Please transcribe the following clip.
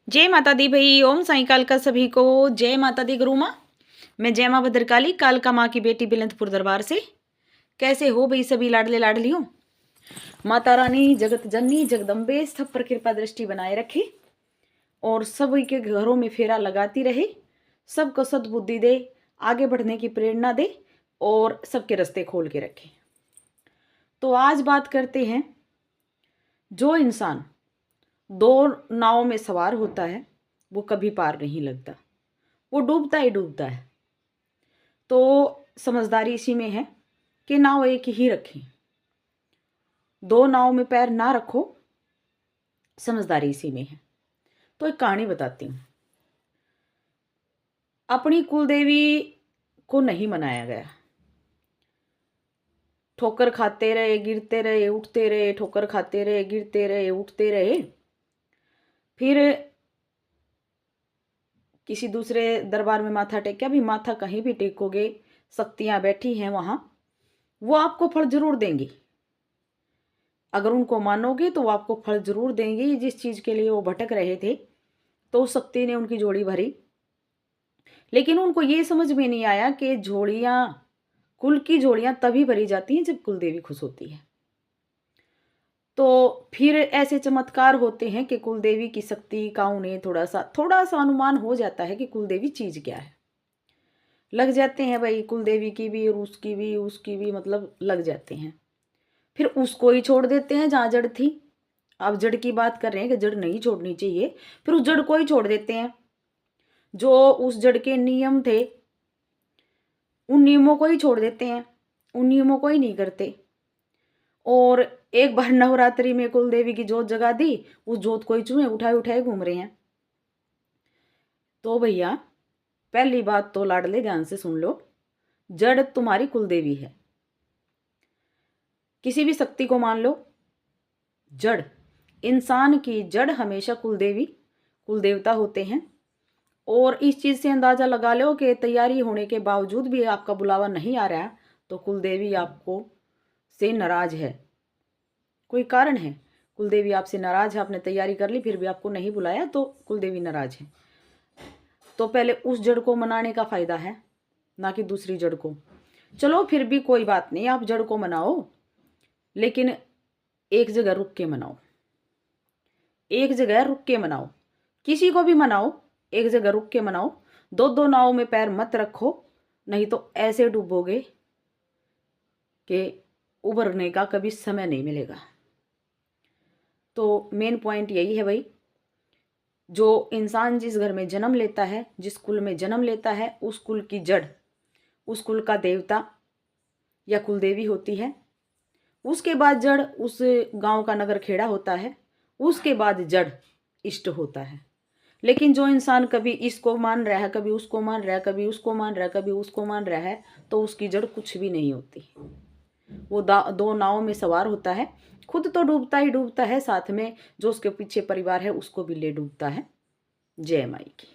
जय माता दी भाई। ओम साई काल का सभी को जय माता दी गुरु माँ। मैं जय माँ भद्रकाली कालका माँ की बेटी बिलंदपुर दरबार से। कैसे हो भाई सभी लाडले लाडली हो। माता रानी जगत जननी जगदम्बे सब पर कृपा दृष्टि बनाए रखे और सभी के घरों में फेरा लगाती रहे, सबको सद्बुद्धि दे, आगे बढ़ने की प्रेरणा दे और सबके रास्ते खोल के रखे। तो आज बात करते हैं, जो इंसान दो नाव में सवार होता है वो कभी पार नहीं लगता, वो डूबता ही डूबता है। तो समझदारी इसी में है कि नाव एक ही रखें, दो नाव में पैर ना रखो, समझदारी इसी में है। तो एक कहानी बताती हूँ। अपनी कुलदेवी को नहीं मनाया गया, ठोकर खाते रहे, गिरते रहे, उठते रहे, ठोकर खाते रहे, गिरते रहे, उठते रहे। फिर किसी दूसरे दरबार में माथा टेका, भी माथा कहीं भी टेकोगे, शक्तियां बैठी हैं वहां, वो आपको फल जरूर देंगी। अगर उनको मानोगे तो वो आपको फल जरूर देंगी। जिस चीज के लिए वो भटक रहे थे तो उस शक्ति ने उनकी झोली भरी, लेकिन उनको ये समझ में नहीं आया कि झोलियां, कुल की झोलियां तभी भरी जाती हैं जब कुलदेवी खुश होती है। तो फिर ऐसे चमत्कार होते हैं कि कुलदेवी की शक्ति का उन्हें थोड़ा सा अनुमान हो जाता है कि कुलदेवी चीज क्या है। लग जाते हैं भाई, कुलदेवी की भी और उसकी भी मतलब लग जाते हैं। फिर उसको ही छोड़ देते हैं जहाँ जड़ थी। अब जड़ की बात कर रहे हैं कि जड़ नहीं छोड़नी चाहिए, फिर उस जड़ को ही छोड़ देते हैं। जो उस जड़ के नियम थे उन नियमों को ही छोड़ देते हैं, उन नियमों को ही नहीं करते। और एक बार नवरात्रि में कुलदेवी की जोत जगा दी, उस जोत को ही चूहे उठाए उठाए घूम रहे हैं। तो भैया पहली बात तो लाडले ध्यान से सुन लो, जड़ तुम्हारी कुलदेवी है। किसी भी शक्ति को मान लो, जड़, इंसान की जड़ हमेशा कुलदेवी कुलदेवता होते हैं। और इस चीज से अंदाजा लगा लो कि तैयारी होने के बावजूद भी आपका बुलावा नहीं आ रहा तो कुलदेवी आपको से नाराज है, कोई कारण है। कुलदेवी आपसे नाराज है, आपने तैयारी कर ली फिर भी आपको नहीं बुलाया तो कुलदेवी नाराज है। तो पहले उस जड़ को मनाने का फायदा है, ना कि दूसरी जड़ को। चलो फिर भी कोई बात नहीं, आप जड़ को मनाओ, लेकिन एक जगह रुक के मनाओ, एक जगह रुक के मनाओ। किसी को भी मनाओ, एक जगह रुक के मनाओ। दो दो नाव में पैर मत रखो, नहीं तो ऐसे डूबोगे कि उबरने का कभी समय नहीं मिलेगा। तो मेन पॉइंट यही है भाई, जो इंसान जिस घर में जन्म लेता है, जिस कुल में जन्म लेता है, उस कुल की जड़, उस कुल का देवता या कुलदेवी होती है। उसके बाद जड़ उस गांव का नगर खेड़ा होता है, उसके बाद जड़ इष्ट होता है। लेकिन जो इंसान कभी इसको मान रहा है, कभी उसको मान रहा है, कभी उसको मान रहा है, कभी उसको मान रहा है, तो उसकी जड़ कुछ भी नहीं होती। वो दो नावों में सवार होता है, खुद तो डूबता ही डूबता है, साथ में जो उसके पीछे परिवार है उसको भी ले डूबता है। जय माई की।